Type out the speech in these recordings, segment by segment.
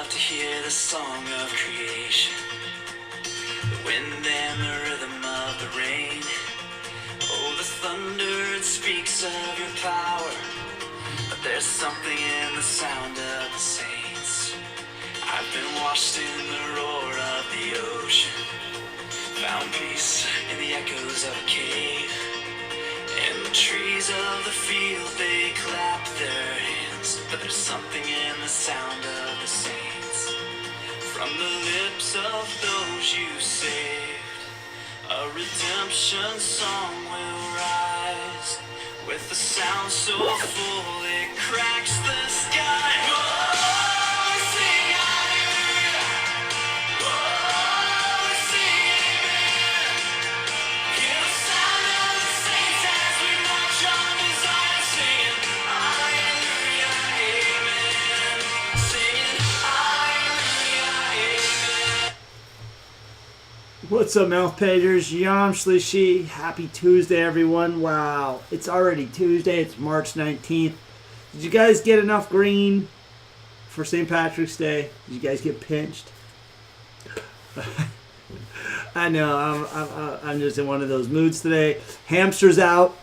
love to hear the song of creation, the wind and the rhythm of the rain. Oh, the thunder, it speaks of your power, but there's something in the sound of the saints. I've been washed in the roar of the ocean, found peace in the echoes of a cave. And the trees of the field, they clap their hands, but there's something in the sound of the saints. From the lips of those you saved, a redemption song will rise, with a sound so full it cracks the sky. Oh, we sing hallelujah. Oh, we sing amen. Hear the sound of the saints as we march on to Zion, singing hallelujah, amen. Singing hallelujah, amen. What's up, Mouth Pagers? Yom Shlishi. Happy Tuesday, everyone. Wow, it's already Tuesday. It's March 19th. Did you guys get enough green for St. Patrick's Day? Did you guys get pinched? I know, I'm just in one of those moods today. Hamsters out.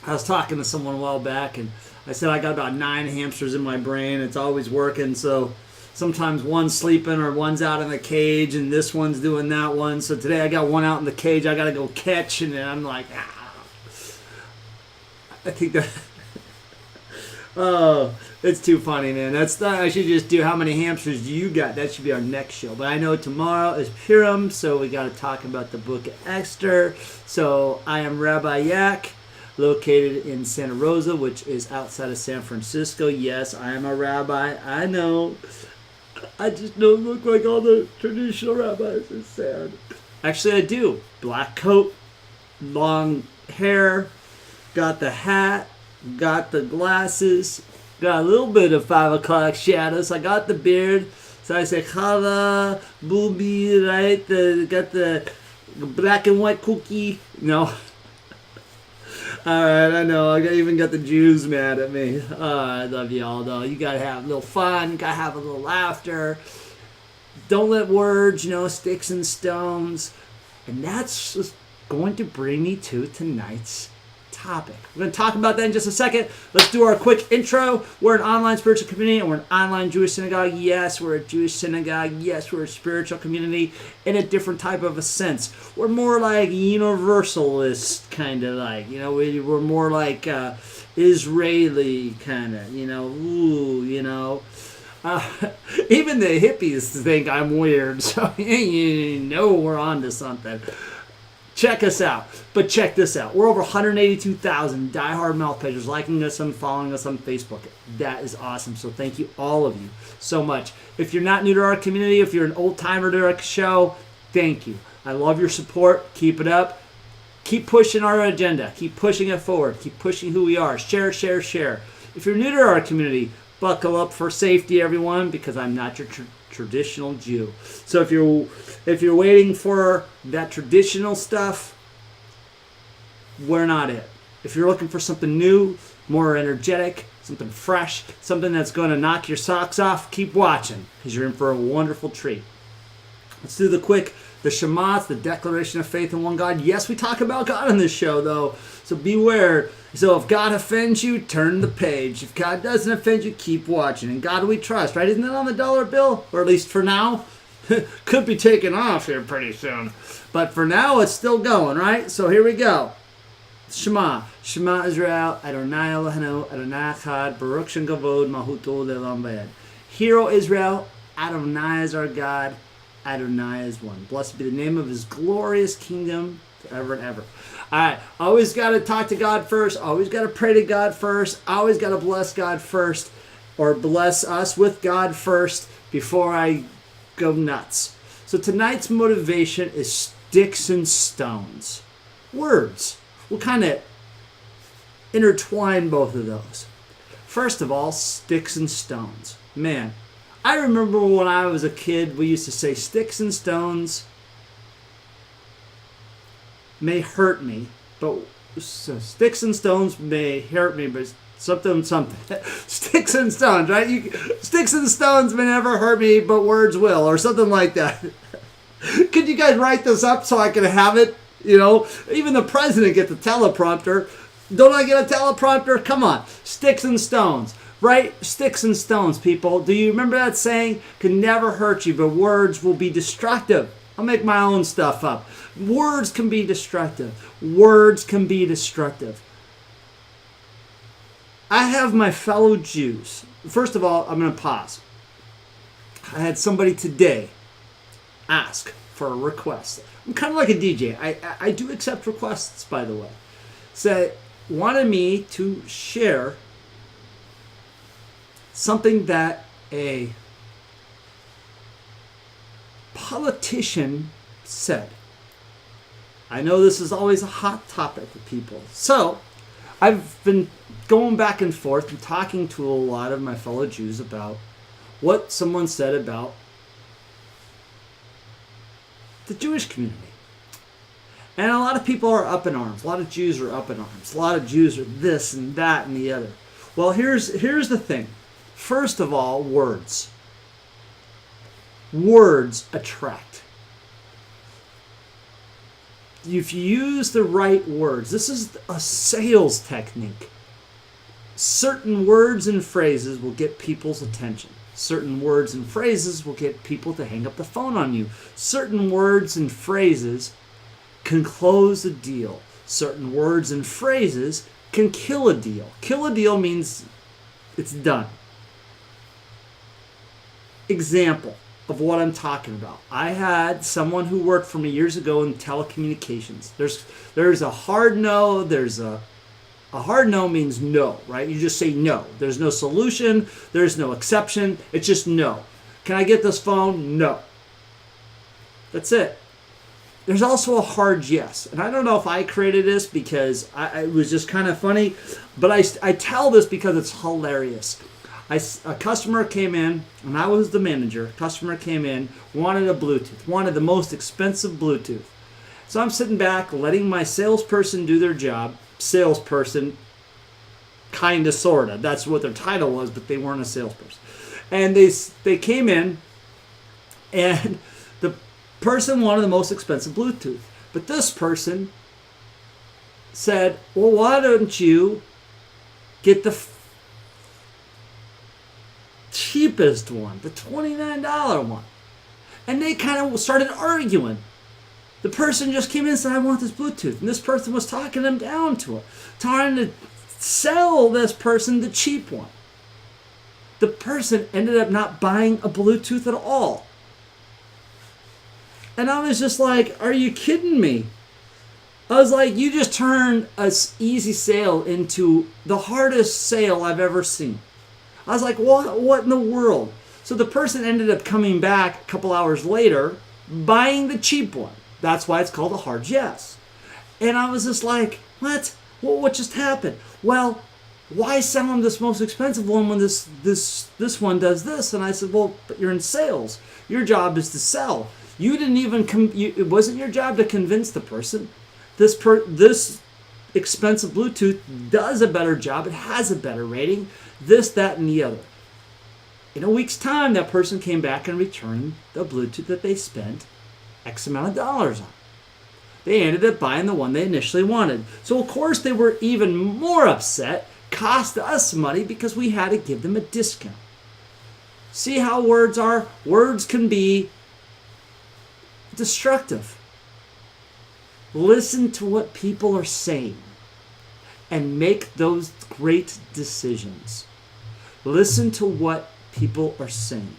I was talking to someone a while back, and I said I got about 9 hamsters in my brain. It's always working, so sometimes one's sleeping or one's out in the cage, and this one's doing that one. So today I got one out in the cage I got to go catch, and then I'm like, I think that... Oh, it's too funny, man. I should just do how many hamsters do you got. That should be our next show. But I know tomorrow is Purim, so we got to talk about the book of Esther. So I am Rabbi Yak, located in Santa Rosa, which is outside of San Francisco. Yes, I am a rabbi. I know. I just don't look like all the traditional rabbis. It's sad. Actually, I do. Black coat, long hair, got the hat, got the glasses, got a little bit of 5 o'clock shadows. I got the beard, so I say challah, booby, right? Got the black and white cookie. No. Alright, I know. I even got the Jews mad at me. I love y'all, though. You gotta have a little fun. You gotta have a little laughter. Don't let words, sticks and stones. And that's just going to bring me to tonight's topic. We're going to talk about that in just a second. Let's do our quick intro. We're an online spiritual community, and we're an online Jewish synagogue. Yes, we're a Jewish synagogue. Yes, we're a spiritual community in a different type of a sense. We're more like universalist, kind of like, we're more like Israeli kind of, even the hippies think I'm weird, so we're on to something. Check us out. But check this out. We're over 182,000 diehard mouth pagers liking us and following us on Facebook. That is awesome. So thank you, all of you, so much. If you're not new to our community, if you're an old timer to our show, thank you. I love your support. Keep it up. Keep pushing our agenda. Keep pushing it forward. Keep pushing who we are. Share, share, share. If you're new to our community, buckle up for safety, everyone, because I'm not your traditional Jew. So if you're waiting for that traditional stuff, we're not it. If you're looking for something new, more energetic, something fresh, something that's going to knock your socks off, keep watching, because you're in for a wonderful treat. Let's do the Shema, the declaration of faith in one God. Yes, we talk about God on this show, though, so beware. So if God offends you, turn the page. If God doesn't offend you, keep watching. And God we trust, right? Isn't that on the dollar bill? Or at least for now. Could be taken off here pretty soon. But for now, it's still going, right? So here we go. Shema. Shema Israel, Adonai Eloheinu, Adonai Echad, Baruch Shem Kavod, Mahuto Le'olam Vayed. Hear, O Israel, Adonai is our God, Adonai is one. Blessed be the name of his glorious kingdom forever and ever. All right, always got to talk to God first. Always got to pray to God first. Always got to bless God first, or bless us with God first before I go nuts. So tonight's motivation is sticks and stones. Words. We'll kind of intertwine both of those. First of all, sticks and stones. Man, I remember when I was a kid, we used to say sticks and stones may hurt me, but so sticks and stones may hurt me, but Something. Sticks and stones, right? Sticks and stones may never hurt me, but words will, or something like that. Could you guys write this up so I can have it? You know, even the president gets a teleprompter. Don't I get a teleprompter? Come on. Sticks and stones. Right? Sticks and stones, people. Do you remember that saying? Can never hurt you, but words will be destructive. I'll make my own stuff up. Words can be destructive. Words can be destructive. I have my fellow Jews. First of all, I'm going to pause. I had somebody today ask for a request. I'm kind of like a DJ. I do accept requests, by the way. Wanted me to share something that a politician said. I know this is always a hot topic with people. So, I've been going back and forth and talking to a lot of my fellow Jews about what someone said about the Jewish community. And a lot of people are up in arms. A lot of Jews are up in arms. A lot of Jews are this and that and the other. Well, here's the thing. First of all, words. Words attract. If you use the right words, this is a sales technique. Certain words and phrases will get people's attention. Certain words and phrases will get people to hang up the phone on you. Certain words and phrases can close a deal. Certain words and phrases can kill a deal. Kill a deal means it's done. Example of what I'm talking about. I had someone who worked for me years ago in telecommunications. There's a hard no. There's a hard no means no, right? You just say no. There's no solution. There's no exception. It's just no. Can I get this phone? No. That's it. There's also a hard yes. And I don't know if I created this because it was just kind of funny, but I tell this because it's hilarious. A customer came in, and I was the manager. A customer came in, wanted a Bluetooth, wanted the most expensive Bluetooth. So I'm sitting back, letting my salesperson do their job. Salesperson, kind of, sort of. That's what their title was, but they weren't a salesperson. And they came in, and the person wanted the most expensive Bluetooth. But this person said, well, why don't you get the cheapest one, the $29 one? And they kind of started arguing. The person just came in and said, I want this Bluetooth. And this person was talking them down to it, trying to sell this person the cheap one. The person ended up not buying a Bluetooth at all. And I was just like, are you kidding me? I was like, you just turned an easy sale into the hardest sale I've ever seen. I was like, what in the world? So the person ended up coming back a couple hours later, buying the cheap one. That's why it's called a hard yes. And I was just like, what? What just happened? Well, why sell them this most expensive one when this one does this? And I said, well, but you're in sales. Your job is to sell. You didn't even it wasn't your job to convince the person. This expensive Bluetooth does a better job. It has a better rating. This, that, and the other. In a week's time, that person came back and returned the Bluetooth that they spent X amount of dollars on. They ended up buying the one they initially wanted. So, of course, they were even more upset. Cost us money because we had to give them a discount. See how words are? Words can be destructive. Listen to what people are saying and make those great decisions. Listen to what people are saying.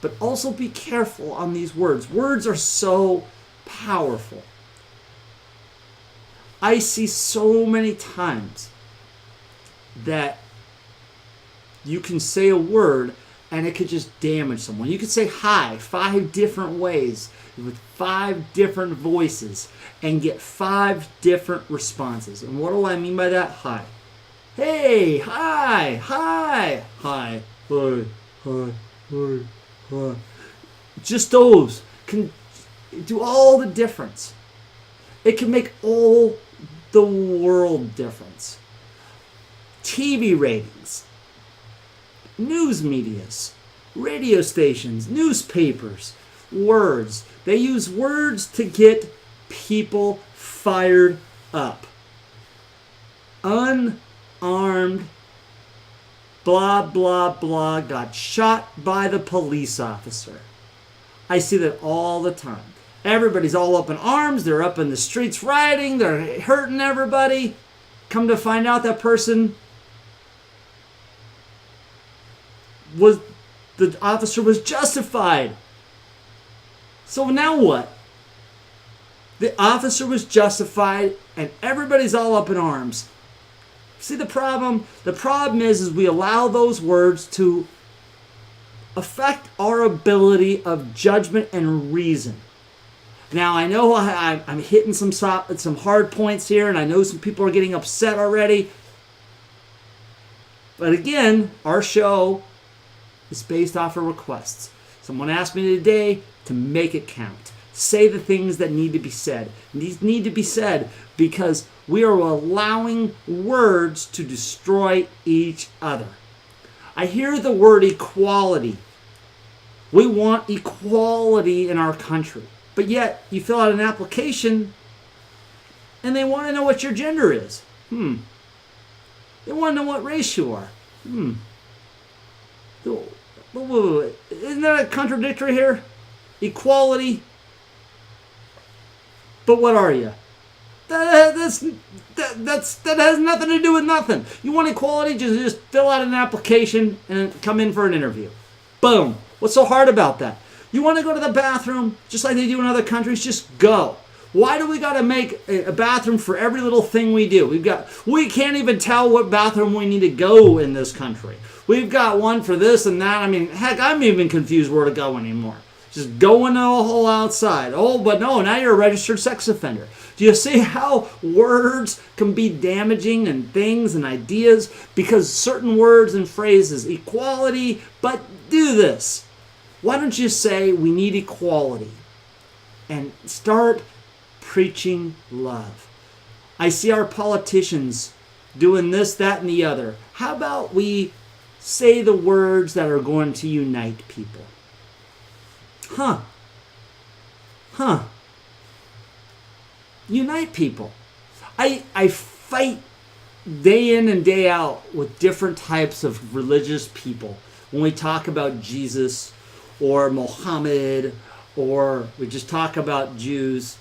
But also be careful on these words. Words are so powerful. I see so many times that you can say a word and it could just damage someone. You could say hi 5 different ways with 5 different voices and get 5 different responses. And what do I mean by that? Hi. Hey, hi, hi, hi, hi, hi, hi, hi. Just those can do all the difference. It can make all the world difference. TV ratings, news medias, radio stations, newspapers, words. They use words to get people fired up. Unarmed, blah, blah, blah, got shot by the police officer. I see that all the time. Everybody's all up in arms. They're up in the streets rioting. They're hurting everybody. Come to find out that person the officer was justified. So now what? The officer was justified and everybody's all up in arms. See the problem? The problem is we allow those words to affect our ability of judgment and reason. Now, I know I'm hitting some hard points here, and I know some people are getting upset already. But again, our show is based off of requests. Someone asked me today to make it count. Say the things that need to be said. And these need to be said because we are allowing words to destroy each other. I hear the word equality. We want equality in our country. But yet, you fill out an application and they want to know what your gender is. They want to know what race you are. Isn't that a contradictory here? Equality. But what are you? That has nothing to do with nothing. You want equality? Just fill out an application and come in for an interview. Boom. What's so hard about that? You want to go to the bathroom, just like they do in other countries, just go. Why do we got to make a bathroom for every little thing we do? We can't even tell what bathroom we need to go in this country. We've got one for this and that. I mean, heck, I'm even confused where to go anymore. Just go in the hole outside. Oh, but no, now you're a registered sex offender. Do you see how words can be damaging and things and ideas? Because certain words and phrases, equality, but do this. Why don't you say we need equality and start preaching love? I see our politicians doing this, that, and the other. How about we say the words that are going to unite people? Unite people. I fight day in and day out with different types of religious people. When we talk about Jesus or Muhammad, or we just talk about Jews.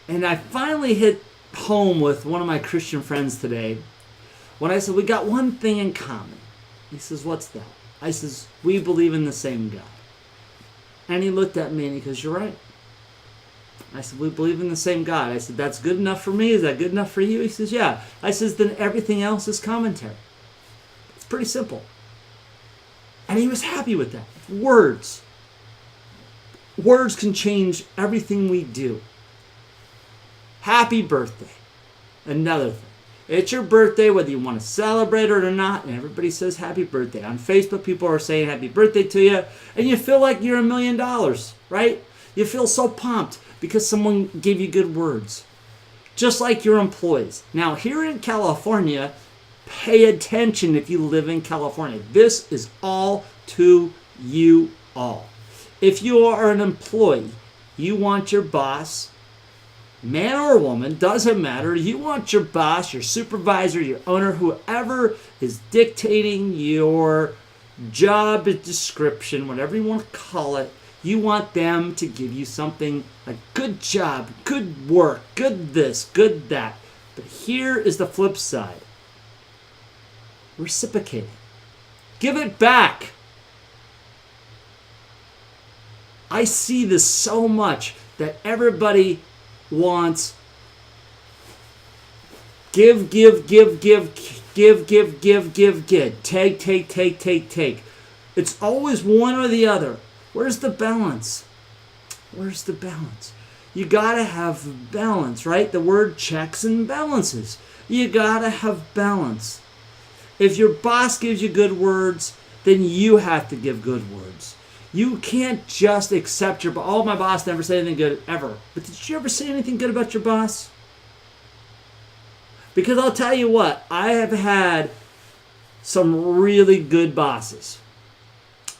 And I finally hit home with one of my Christian friends today when I said, we got one thing in common. He says, what's that? I says, we believe in the same God. And he looked at me and he goes, you're right. I said, we believe in the same God. I said, that's good enough for me? Is that good enough for you? He says, yeah. I says, then everything else is commentary. It's pretty simple. And he was happy with that. Words. Words can change everything we do. Happy birthday. Another thing. It's your birthday, whether you want to celebrate it or not, and everybody says happy birthday. On Facebook, people are saying happy birthday to you, and you feel like you're $1 million, right? You feel so pumped because someone gave you good words. Just like your employees. Now, here in California, pay attention if you live in California. This is all to you all. If you are an employee, you want your boss, man or woman, doesn't matter. You want your boss, your supervisor, your owner, whoever is dictating your job description, whatever you want to call it, you want them to give you something like good job, good work, good this, good that. But here is the flip side. Reciprocating. Give it back. I see this so much that everybody wants give. Take. It's always one or the other. Where's the balance? Where's the balance? You gotta have balance, right? The word checks and balances. You gotta have balance. If your boss gives you good words, then you have to give good words. You can't just accept your boss. Oh, my boss never said anything good, ever. But did you ever say anything good about your boss? Because I'll tell you what, I have had some really good bosses.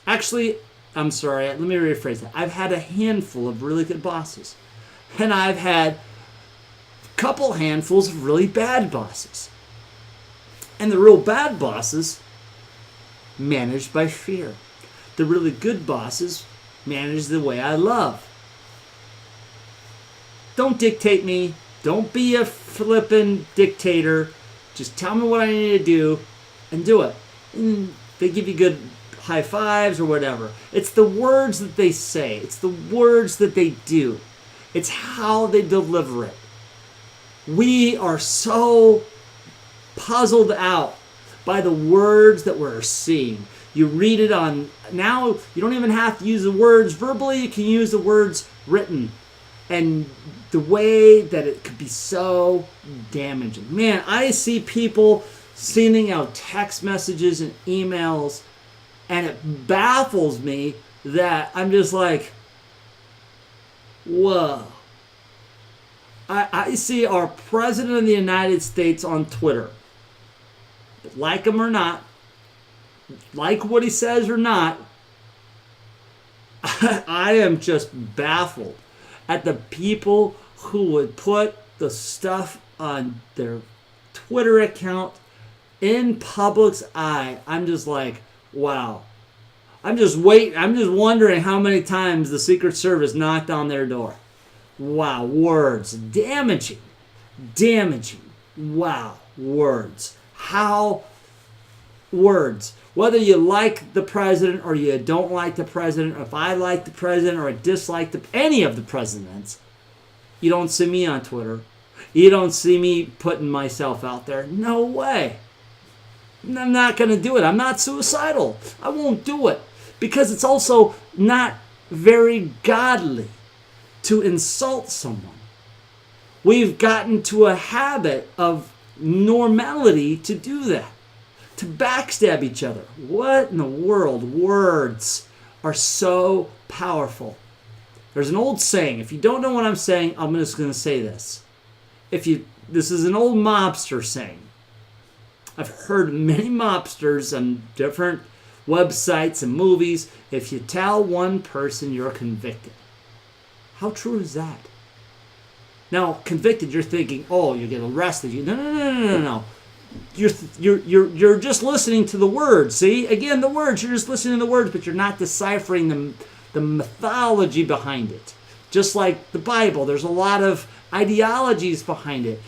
Actually, I'm sorry, let me rephrase that. I've had a handful of really good bosses. And I've had a couple handfuls of really bad bosses. And the real bad bosses managed by fear. The really good bosses managed the way I love. Don't dictate me. Don't be a flippin' dictator. Just tell me what I need to do and do it. And they give you good high fives or whatever. It's the words that they say. It's the words that they do. It's how they deliver it. We are so puzzled out by the words that we're seeing. You read it on, now you don't even have to use the words verbally, you can use the words written. And the way that it could be so damaging. Man, I see people sending out text messages and emails, and it baffles me that I'm just like, whoa. I see our President of the United States on Twitter. Like him or not, like what he says or not, I am just baffled at the people who would put the stuff on their Twitter account in public's eye. I'm just like, wow. I'm just wondering how many times the Secret Service knocked on their door. Wow, words. Damaging. Wow, words. How words. Whether you like the president or you don't like the president, or if I like the president or I dislike any of the presidents, you don't see me on Twitter. You don't see me putting myself out there. No way. I'm not going to do it. I'm not suicidal. I won't do it. Because it's also not very godly to insult someone. We've gotten to a habit of normality to do that. To backstab each other. What in the world? Words are so powerful. There's an old saying. If you don't know what I'm saying, I'm just going to say this. This is an old mobster saying. I've heard many mobsters on different websites and movies. If you tell one person, you're convicted. How true is that? Now, convicted, you're thinking, oh, you get arrested. No. You're just listening to the words. See, again, the words. You're just listening to the words, but you're not deciphering the mythology behind it. Just like the Bible, there's a lot of ideologies behind it.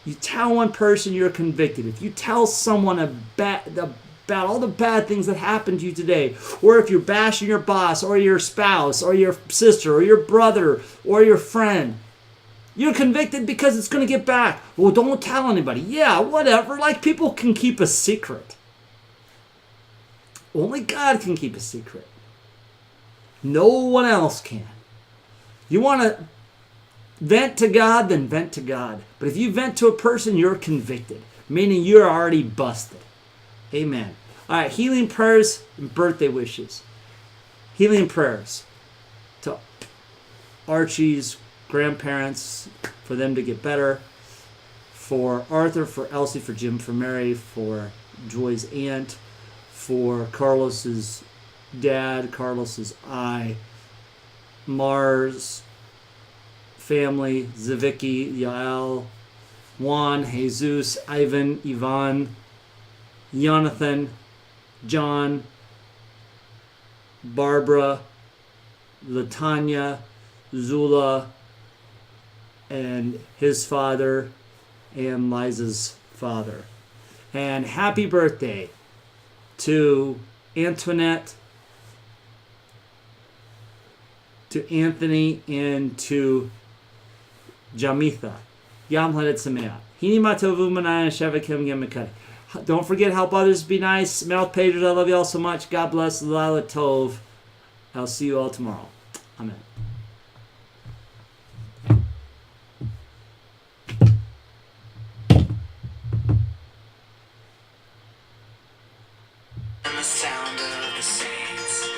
You tell one person, you're convicted. If you tell someone about all the bad things that happened to you today, or if you're bashing your boss, or your spouse, or your sister, or your brother, or your friend, you're convicted because it's going to get back. Well, don't tell anybody. Yeah, whatever. Like, people can keep a secret. Only God can keep a secret. No one else can. You want to vent to God, then vent to God. But if you vent to a person, you're convicted, meaning you're already busted. Amen. All right, healing prayers and birthday wishes. Healing prayers to Archie's grandparents, for them to get better, for Arthur, for Elsie, for Jim, for Mary, for Joy's aunt, for Carlos's dad, Carlos's eye, Mars family, Zavicki, Yael, Juan, Jesus, Ivan, Ivan, Jonathan, John, Barbara, Latanya, Zula, and his father, and Liza's father. And happy birthday to Antoinette, to Anthony, and to Jamitha. Yam Hadet Sameach. Hini Matovu Manaya Shavakim Yamakai. Don't forget, help others, be nice. Mouth pagers, I love you all so much. God bless. Lila Tov. I'll see you all tomorrow. Amen. And the sound of the saints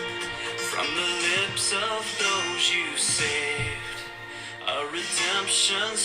from the lips of those you saved, a redemption